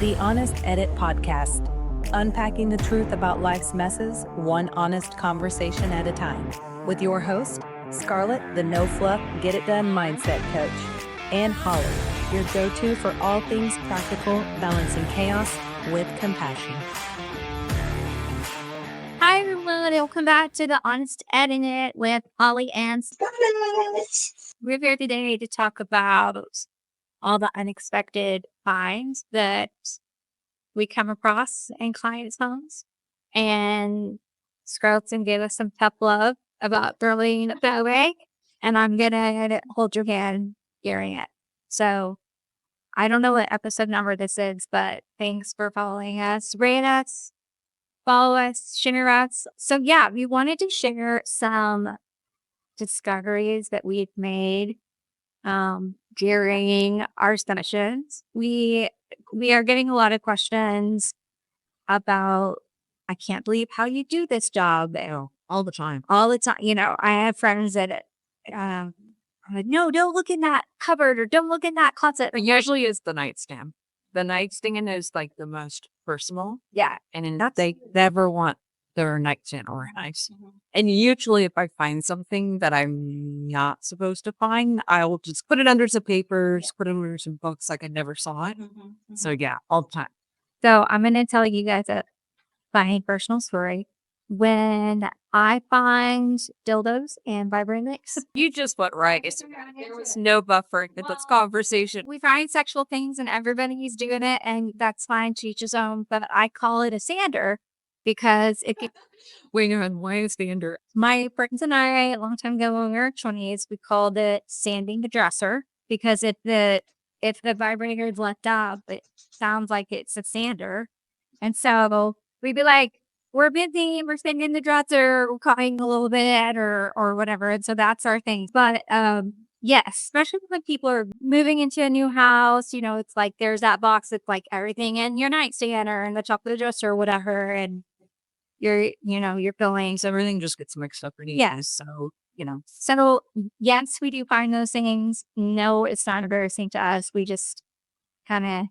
the Honest Edit Podcast, unpacking the truth about life's messes, one honest conversation at a time, with your host, Scarlett, the no-fluff, get-it-done mindset coach, and Holly, your go-to for all things practical, balancing chaos with compassion. Hi everyone, welcome back to the Honest Edit with Holly and Scarlett. We're here today to talk about all the unexpected finds that we come across in clients' homes. And Scarlett's gonna give us some tough love about throwing it that way. And I'm gonna hold your hand during it. So I don't know what episode number this is, but thanks for following us. Rate us, follow us, share us. So yeah, we wanted to share some discoveries that we've made during our sessions. We are getting a lot of questions about, I can't believe how you do this job. All the time. All the time. You know, I have friends that I'm like, no, don't look in that cupboard or don't look in that closet. It usually is the nightstand. The nightstand is like the most personal. Yeah. And they never want their nightstand organized. Mm-hmm. And usually if I find something that I'm not supposed to find, I will just put it under some papers, put it under some books like I never saw it. Mm-hmm. So yeah, all the time. So I'm going to tell you guys a funny personal story. When I find dildos and vibrators, You just went right. There was no buffering in this conversation. we find sexual things and everybody's doing it, and that's fine to each his own. But I call it a sander because it can. Wait a minute, why is the under? My friends and I, a long time ago when we were 20s, we called it sanding the dresser because if the vibrator is left out, it sounds like it's a sander. And so we'd be like, we're busy, we're sanding the dresser, we're crying a little bit or whatever. And so that's our thing. But yes, especially when people are moving into a new house, you know, it's like there's that box that's like everything in your nightstand or in the chocolate dresser or whatever. And you're feeling. So everything just gets mixed up pretty Yeah. easy. So, you know. So yes, we do find those things. No, it's not embarrassing to us. We just kind of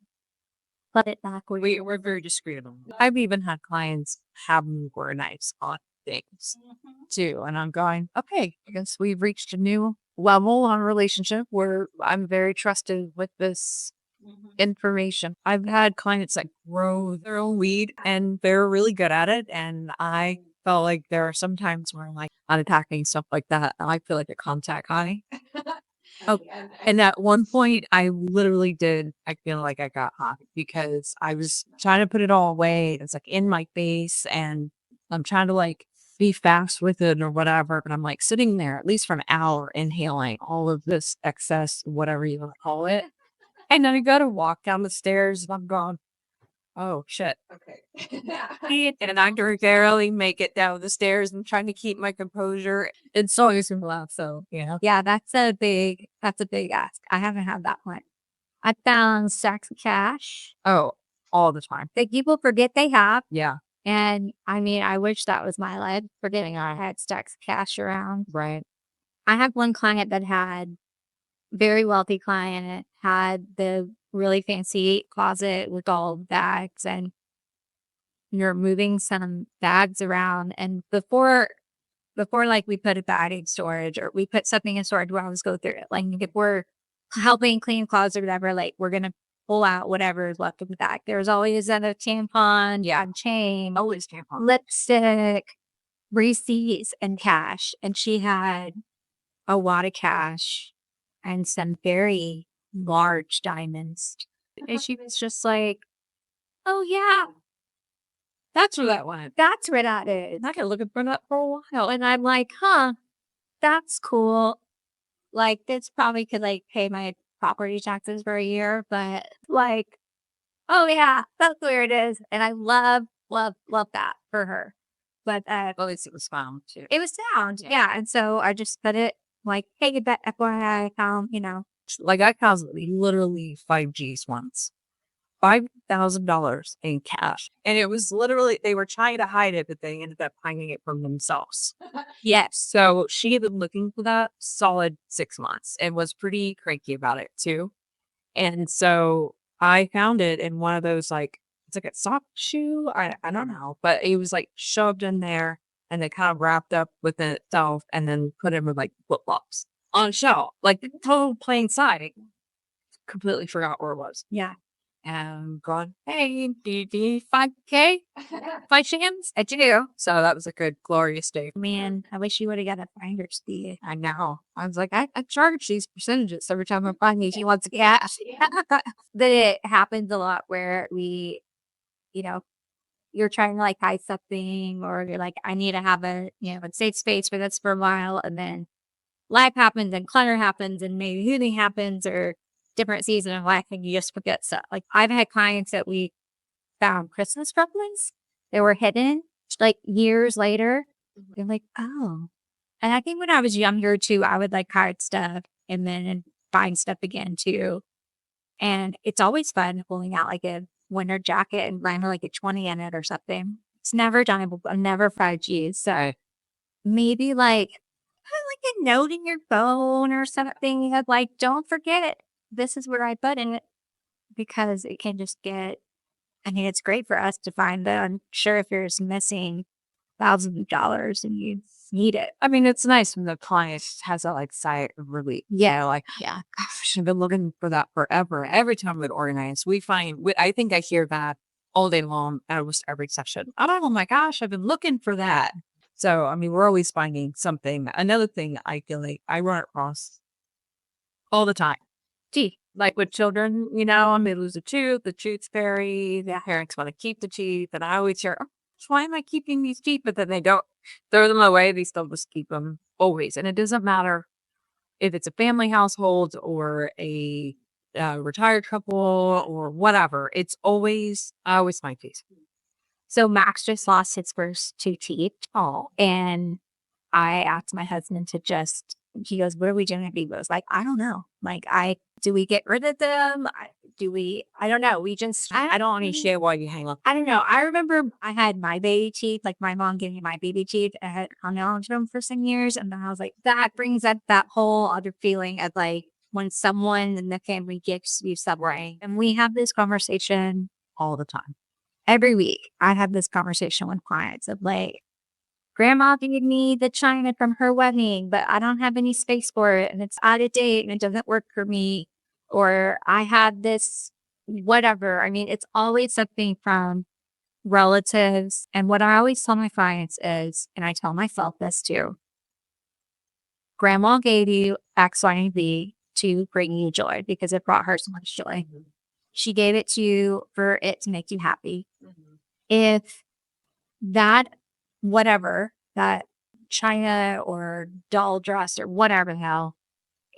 let it back. We're very discreet about it. I've even had clients have me organize on things too. And I'm going, okay, I guess we've reached a new level on relationship where I'm very trusted with this information. I've had clients that grow their own weed and they're really good at it. And I felt like there are some times where I'm like unpacking stuff like that. I feel like a contact high. Oh, and at one point I literally did, I feel like I got hot because I was trying to put it all away. It's like in my face and I'm trying to like be fast with it or whatever. But I'm like sitting there at least for an hour inhaling all of this excess, whatever you want to call it. And then I go to walk down the stairs and I'm going, oh shit. Okay. And I can barely make it down the stairs and trying to keep my composure. It's always gonna laugh. So, yeah. Yeah, that's a big ask. I haven't had that one. I found stacks of cash Oh, all the time. that people forget they have. Yeah. And I mean, I wish that was my life, forgetting I had stacks of cash around. Right. I had one client that had, very wealthy client, had the really fancy closet with all bags, and you're moving some bags around. And before like we put a bag in storage or we put something in storage, we always go through it. Like if we're helping clean clothes or whatever, like we're going to pull out whatever is left in the bag. There's always a tampon, chain, Always tampon. lipstick, receipts, and cash. And she had a lot of cash and some very large diamonds. And she was just like, oh yeah, That's where that went. that's where that is. I can look for that for a while. And I'm like, huh, that's cool. Like this probably could like pay my property taxes for a year, but like, oh yeah, that's where it is. And I love that for her. But At least it was found too. it was found. Yeah. And so I just put it like, hey, that FYI I found, Like I found literally 5Gs once. $5,000 in cash. And it was literally, they were trying to hide it, but they ended up hiding it from themselves. yes. So she had been looking for that solid 6 months and was pretty cranky about it too. And so I found it in one of those, like, it's like a soft shoe. I don't know, but it was like shoved in there and it kind of wrapped up within itself and then put in with like flip flops on a shelf, like total plain sight. Completely forgot where it was. Yeah. And gone, hey, do you need 5K? 5 shams? I do. So that was a good, glorious day. Man, I wish you would have got a finder's fee. I know. I was like, I charge these percentages every time I find these. He wants to get. That it happens a lot where we, you know, you're trying to like hide something or you're like, I need to have a, a safe space for this for a while. And then life happens and clutter happens and maybe moving happens or different season of life and you just forget stuff. Like I've had clients that we found Christmas couplings that were hidden like years later. They're like, oh. And I think when I was younger too, I would like hide stuff and then find stuff again too. And it's always fun pulling out like a winter jacket and landing like a 20 in it or something. It's never done. I've never fried cheese. So maybe like a note in your phone or something of like, don't forget it. This is where I put in it because it can just get, I mean, it's great for us to find that. I'm sure if you're just missing thousands of dollars and you need it. I mean, it's nice when the client has a like sigh of relief. Yeah. Like, Yeah. gosh, I've been looking for that forever. Every time we organize, we find, I think I hear that all day long at almost every session. Oh my gosh, I've been looking for that. So, I mean, we're always finding something. Another thing I feel like I run across all the time. Teeth. Like with children, and they lose a tooth, the tooth's fairy, the parents want to keep the teeth. And I always hear, oh, why am I keeping these teeth? But then they don't throw them away. They still just keep them always. And it doesn't matter if it's a family household or a retired couple or whatever. It's always, I always find teeth. So Max just lost his first 2 teeth. Oh. And I asked my husband to he goes, what are we doing? He was like, I don't know. Like, do we get rid of them? I don't know. I don't understand why you hang up. I don't know. I remember I had my baby teeth, like my mom gave me my baby teeth. I had hung on to them for some years. And then I was like, that brings up that whole other feeling of like when someone in the family gives you something. Right. And we have this conversation All the time. every week. I have this conversation with clients of like, Grandma gave me the china from her wedding, but I don't have any space for it and it's out of date and it doesn't work for me. Or I had this, whatever. I mean, it's always something from relatives. And what I always tell my clients is, and I tell myself this too, Grandma gave you X, Y, and Z to bring you joy because it brought her so much joy. Mm-hmm. She gave it to you for it to make you happy. Mm-hmm. If that whatever, that china or doll dress or whatever the hell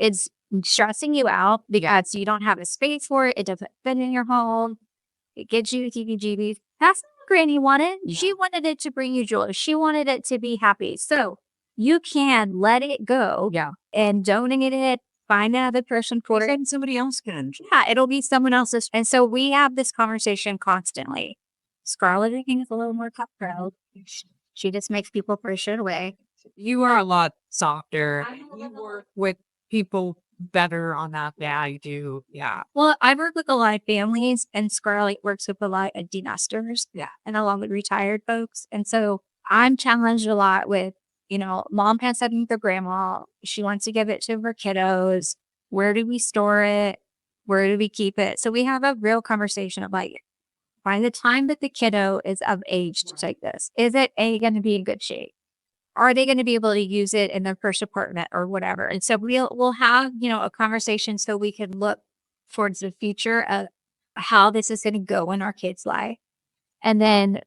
is stressing you out because you don't have a space for it, it doesn't fit in your home, it gives you heebie-jeebies. That's what Granny wanted. Yeah. She wanted it to bring you joy. She wanted it to be happy. So you can let it go and donate it, find another person for it. And somebody else can. Yeah, it'll be someone else's. And so we have this conversation constantly. Scarlett, I think, is a little more cutthroat. She just makes people push it away. You are a lot softer. You work with people better on that. Yeah, you do. Yeah. Well, I work with a lot of families and Scarlett works with a lot of denesters. Yeah. And along with retired folks. And so I'm challenged a lot with, mom has something with her grandma. She wants to give it to her kiddos. Where do we store it? Where do we keep it? So we have a real conversation of like, by the time that the kiddo is of age to take this, is it going to be in good shape? Are they going to be able to use it in their first apartment or whatever? And so we'll have, a conversation so we can look towards the future of how this is going to go in our kids' life. And then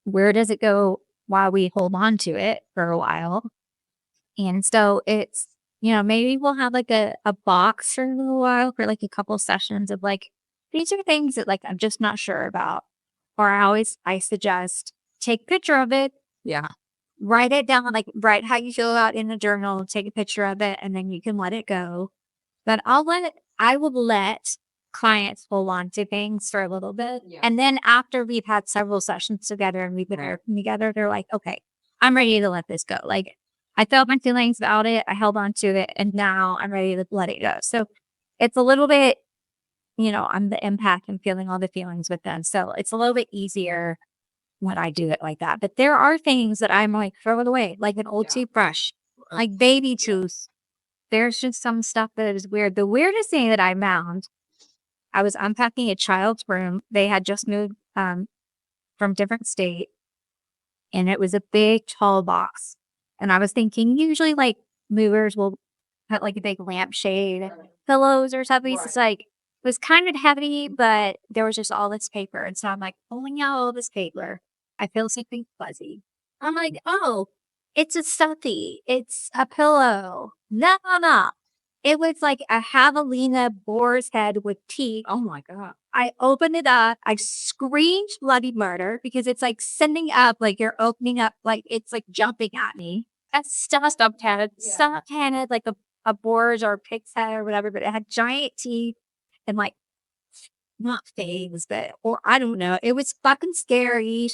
where does it go while we hold on to it for a while? And so it's, maybe we'll have like a box for a little while for like a couple sessions of like, these are things that like I'm just not sure about. Or I suggest take a picture of it. Yeah. Write it down, like write how you feel about in a journal, take a picture of it, and then you can let it go. But I will let clients hold on to things for a little bit. Yeah. And then after we've had several sessions together and we've been working together, they're like, okay, I'm ready to let this go. Like I felt my feelings about it. I held on to it and now I'm ready to let it go. So it's a little bit I'm the impact and feeling all the feelings with them. So it's a little bit easier when I do it like that. But there are things that I'm like, throw it away, like an old toothbrush, like baby juice. There's just some stuff that is weird. The weirdest thing that I found, I was unpacking a child's room. They had just moved from different state, and it was a big tall box. And I was thinking usually like movers will put like a big lampshade pillows or something. So it's like, it was kind of heavy, but there was just all this paper. And so I'm like pulling out all this paper. I feel something fuzzy. I'm like, oh, it's a stuffy. It's a pillow. No, no, no. It was like a javelina boar's head with teeth. Oh my God. I opened it up. I screamed bloody murder because it's like sending up, like you're opening up, like it's like jumping at me. That's stuffed head, like a boar's or a pig's head or whatever, but it had giant teeth and like not fangs, but or I don't know. It was fucking scary.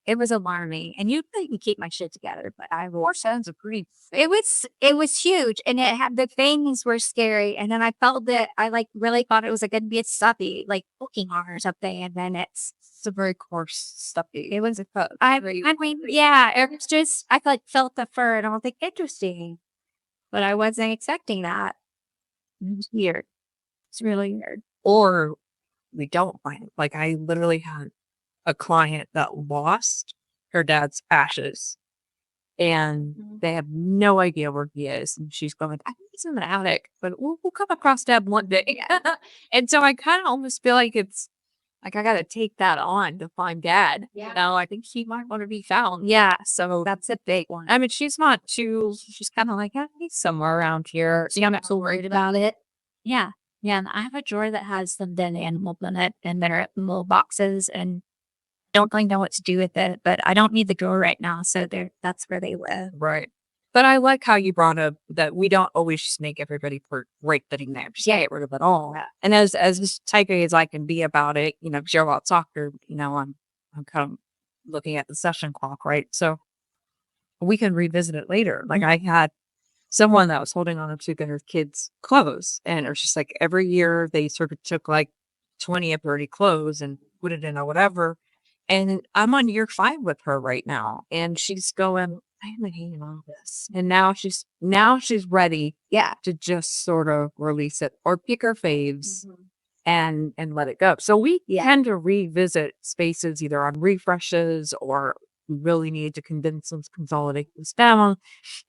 It was alarming, and you'd think you keep my shit together, but I will. 4 cents a pretty. It was huge, and it had the fangs were scary, and then I felt that I like really thought it was like gonna be a stuffy, like Pokemon or something, and then it's a very coarse stuffy. it was a coat. I mean, yeah, it was just I like felt the fur, and I was like interesting, but I wasn't expecting that. It was weird. It's really weird. Or we don't find it. Like I literally had a client that lost her dad's ashes, and they have no idea where he is. And she's going, I think he's in the attic, but we'll come across Dad one day. And so I kind of almost feel like it's like I got to take that on to find Dad. Yeah. I think he might want to be found. Yeah. So that's a big one. I mean, she's not too. She's kind of like, he's somewhere around here. So I'm not so worried about it. Yeah. Yeah. And I have a drawer that has some dead animals in it, and they're in little boxes, and don't really know what to do with it, but I don't need the drawer right now. So that's where they live. Right. But I like how you brought up that we don't always just make everybody right fitting there. Just get rid of it all. Yeah. And as tight as I can be about it, because you're about soccer, I'm kind of looking at the session clock, right? So we can revisit it later. Like I had someone that was holding on to their kids' clothes, and it was just like every year they sort of took like 20 or 30 clothes and put it in or whatever. And I'm on year 5 with her right now. And she's going, I haven't hated all this. And now she's ready to just sort of release it or pick her faves and let it go. So we tend to revisit spaces either on refreshes or we really need to consolidate this down.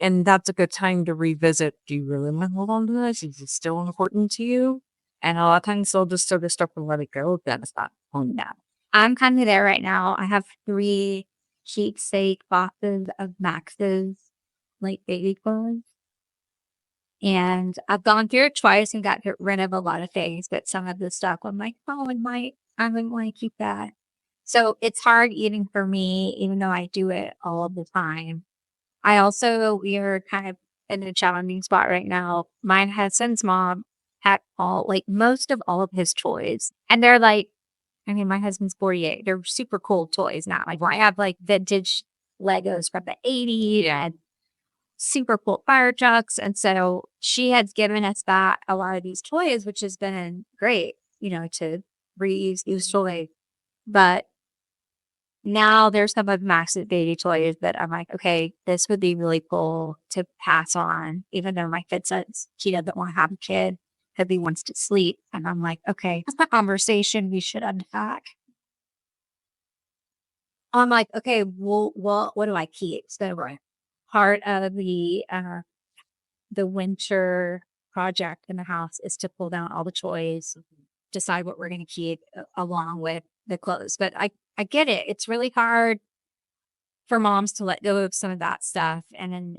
And that's a good time to revisit. Do you really want to hold on to this? Is it still important to you? And a lot of times they'll just sort of start to let it go. Then it's not on that. I'm kind of there right now. I have 3 keepsake boxes of Max's like baby clothes. And I've gone through it twice and got rid of a lot of things, but some of the stuff I'm like, oh, I wouldn't want to keep that. So it's hard eating for me, even though I do it all the time. We are kind of in a challenging spot right now. My husband's mom had most of all of his toys, and they're like, I mean, my husband's 48. They're super cool toys now. Like I have like vintage Legos from the 80s and super cool fire trucks. And so she has given us back a lot of these toys, which has been great, to reuse these toys. But now there's some of Max's baby toys that I'm like, okay, this would be really cool to pass on, even though my kid says she doesn't want to have a kid. He wants to sleep. And I'm like, okay, that's a conversation we should unpack. I'm like, okay, well, what do I keep? So part of the winter project in the house is to pull down all the toys, decide what we're going to keep along with the clothes. But I get it. It's really hard for moms to let go of some of that stuff. And then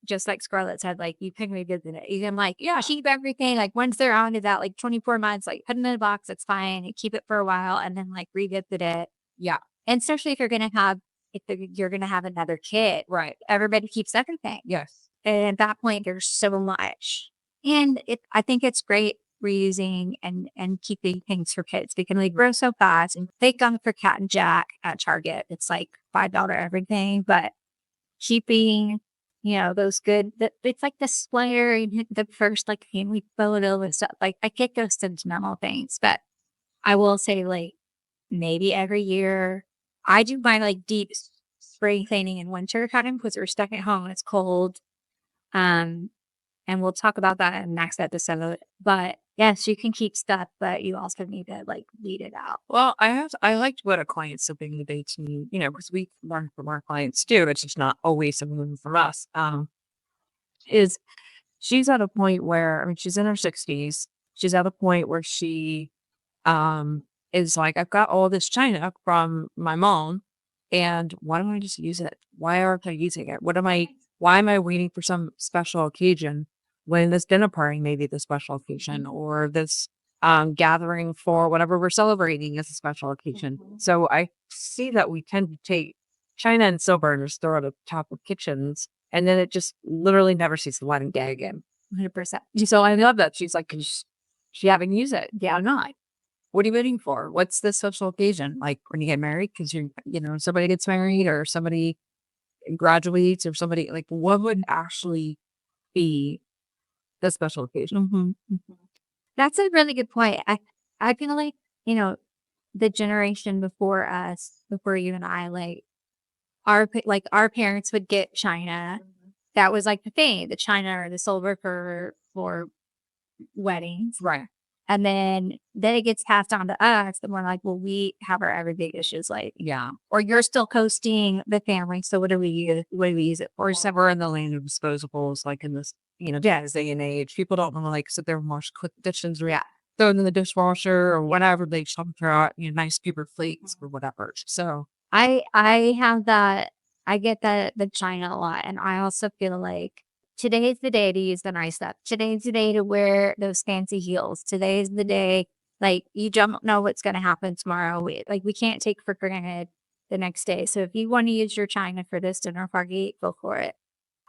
just like Scarlett said, like you can revisit it. You can keep everything. Like once they're on to that, like 24 months, like put it in a box, it's fine. You keep it for a while and then like revisit it. Yeah. And especially if you're going to have another kid, right? Everybody keeps everything. Yes. And at that point, there's so much. And I think it's great reusing and keeping things for kids because they grow so fast. And they come for Cat and Jack at Target. It's like $5 everything, but keeping those good, it's like the sweater, the first like family photo and stuff. Like I get those sentimental things, but I will say like maybe every year I do my like deep spring cleaning in winter time because we're stuck at home. It's cold. Um, and we'll talk about that in the next episode. But yes, you can keep stuff, but you also need to like weed it out. Well, I liked what a client said the day to me, because we learn from our clients too. It's just not always something from us. Is she's at a point where, I mean, she's in her 60s. She's at a point where she is like, I've got all this china from my mom, and why don't I just use it? Why aren't I using it? Why am I waiting for some special occasion when this dinner party may be the special occasion, or this gathering for whatever we're celebrating is a special occasion? So I see that we tend to take china and silver and just throw it at the top of kitchens, and then it just literally never sees the light of day again. 100%. So I love that. She's like, she having use it? Yeah, I'm not. What are you waiting for? What's the social occasion? Like when you get married, because somebody gets married or somebody graduates or somebody, like what would actually be the special occasion? That's a really good point. I feel like, the generation before us, before you and I, like our parents would get china. That was like the thing, the china or the silver for weddings. Right. And then it gets passed on to us, and we're like, well, we have our everyday dishes, like, Yeah. or you're still coasting the family. So what do we use? What do we use it for? So we're in the land of disposables, like in this, this day and age. People don't want to like sit there and wash quick dishes or throw it in the dishwasher or whatever. They just throw out, nice paper plates or whatever. So I have that. I get that the china a lot, and I also feel like today's the day to use the nice stuff. Today's the day to wear those fancy heels. Today's the day, like, you don't know what's going to happen tomorrow. We can't take for granted the next day. So if you want to use your china for this dinner party, go for it.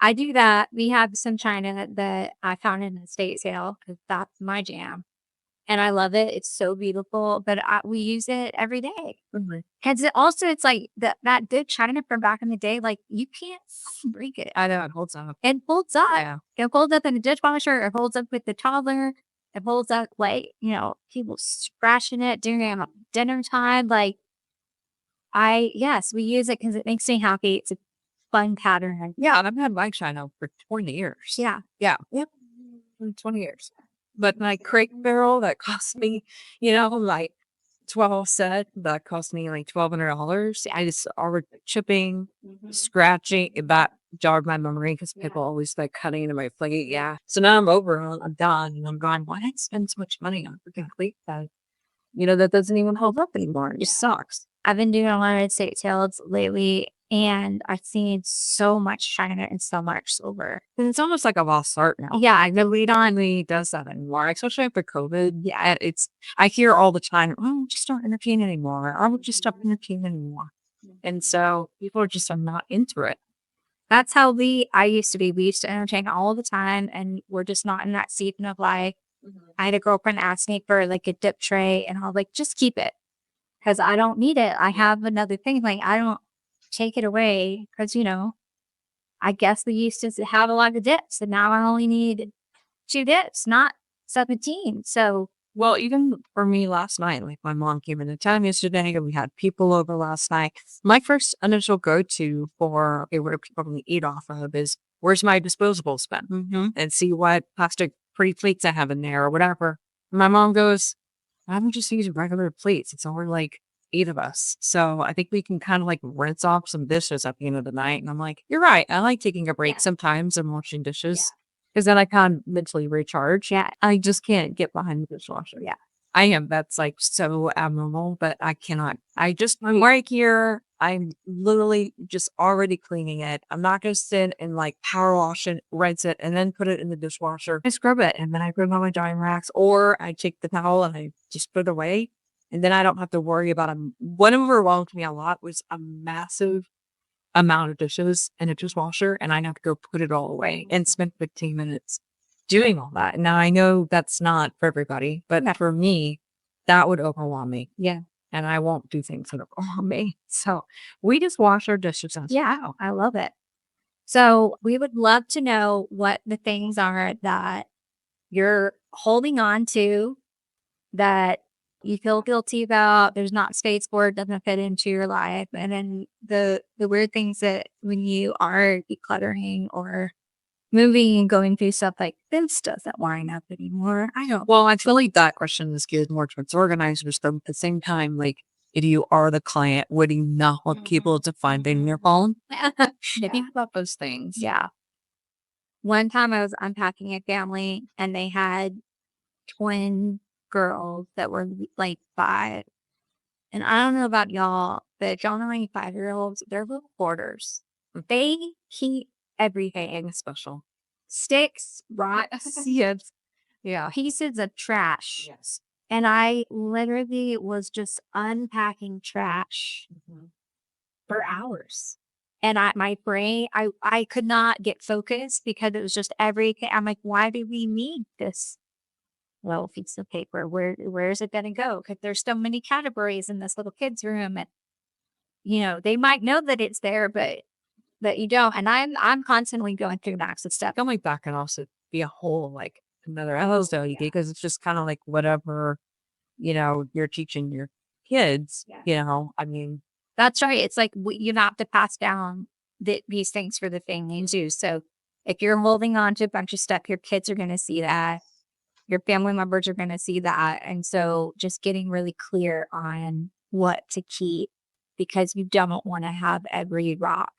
I do that. We have some china that I found in an estate sale because that's my jam. And I love it. It's so beautiful, but we use it every day. Because it's like that good china from back in the day, like you can't break it. I know it holds up. It holds up. Yeah. It holds up in the dishwasher. It holds up with the toddler. It holds up like, people scratching it during dinner time. Like yes, we use it because it makes me happy. It's a fun pattern. Yeah. And I've had my china for 20 years. Yeah. Yeah. Yep. 20 years. But my crepe barrel that cost me, like 12 set, that cost me like $1,200. I just already chipping, scratching. That jarred my memory because people always like cutting into my plate. Yeah. So now I'm over. I'm done. And I'm going, why did I spend so much money on a freaking plate that, that doesn't even hold up anymore? It just sucks. I've been doing a lot of estate sales lately, and I've seen so much china and so much silver. And it's almost like a lost art now. Yeah, nobody does that anymore, especially after COVID. Yeah, I hear all the time, oh, just don't entertain anymore. I would just stop entertaining anymore. And so people are not into it. That's how I used to be. We used to entertain all the time, and we're just not in that season of life. I had a girlfriend ask me for like a dip tray, and I was like, just keep it because I don't need it. I have another thing. Like, I don't take it away because, I guess we used to have a lot of dips, and now I only need 2 dips, not 17. So, well, even for me last night, like my mom came into town yesterday and we had people over last night. My first initial go-to for, okay, what are people going to eat off of is, where's my disposables bin? And see what plastic pretty plates I have in there or whatever. And my mom goes, why don't we just use regular plates? It's only like 8 of us. So I think we can kind of like rinse off some dishes at the end of the night. And I'm like, you're right. I like taking a break sometimes and washing dishes because then I can mentally recharge. Yeah. I just can't get behind the dishwasher. Yeah. I am. That's like so abnormal, but I cannot. I'm right here. I'm literally just already cleaning it. I'm not going to sit and like power wash it, rinse it, and then put it in the dishwasher. I scrub it, and then I put it on my drying racks, or I take the towel and I just put it away. And then I don't have to worry about them. What overwhelmed me a lot was a massive amount of dishes in a dishwasher, and I have to go put it all away and spend 15 minutes doing all that. Now, I know that's not for everybody, but for me, that would overwhelm me. Yeah. And I won't do things that overwhelm me. So we just wash our dishes. Yeah, I love it. So we would love to know what the things are that you're holding on to that you feel guilty about. There's not space for it, doesn't fit into your life. And then the weird things that when you are decluttering or moving and going through stuff like this doesn't line up anymore. I don't. Well, I feel like that question is geared more towards organizers, but at the same time, like, if you are the client, would you not want people to find in your phone? Think about those things. Yeah. One time I was unpacking a family and they had twin girls that were like 5. And I don't know about y'all, but y'all know any 5-year-olds, they're little hoarders. They keep everything Special. sticks, rocks, Yes. Yeah. pieces of trash. Yes. And I literally was just unpacking trash for hours. And my brain, I could not get focused because it was just everything. I'm like, why do we need this little piece of paper? Where is it going to go? Because there's so many categories in this little kid's room. And, they might know that it's there, but that you don't. And I'm constantly going through max of stuff. Something like that can also be a whole, like, another episode because it's just kind of like whatever, you're teaching your kids, I mean, That's right. It's like you have to pass down these things for the family too. So if you're holding on to a bunch of stuff, your kids are going to see that. Your family members are going to see that. And so just getting really clear on what to keep because you don't want to have every rock.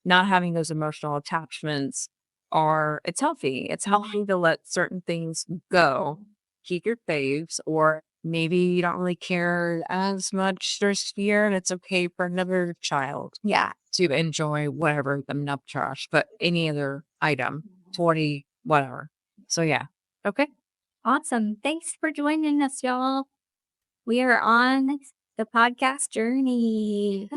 not having those emotional attachments it's healthy. It's healthy to let certain things go. Keep your faves, or maybe you don't really care as much this year and it's okay for another child to enjoy whatever the nub trash, but any other item, 20, whatever. So yeah. Okay. Awesome. Thanks for joining us, y'all. We are on the podcast journey.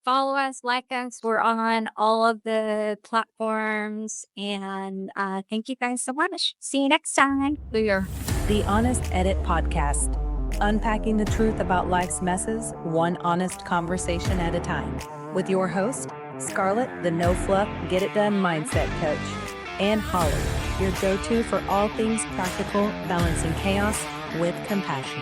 Follow us, like us. We're on all of the platforms. And thank you guys so much. See you next time. The Honest Edit Podcast. Unpacking the truth about life's messes, one honest conversation at a time. With your host, Scarlett, the no-fluff, get-it-done mindset coach. And Holly, your go-to for all things practical, balancing chaos with compassion.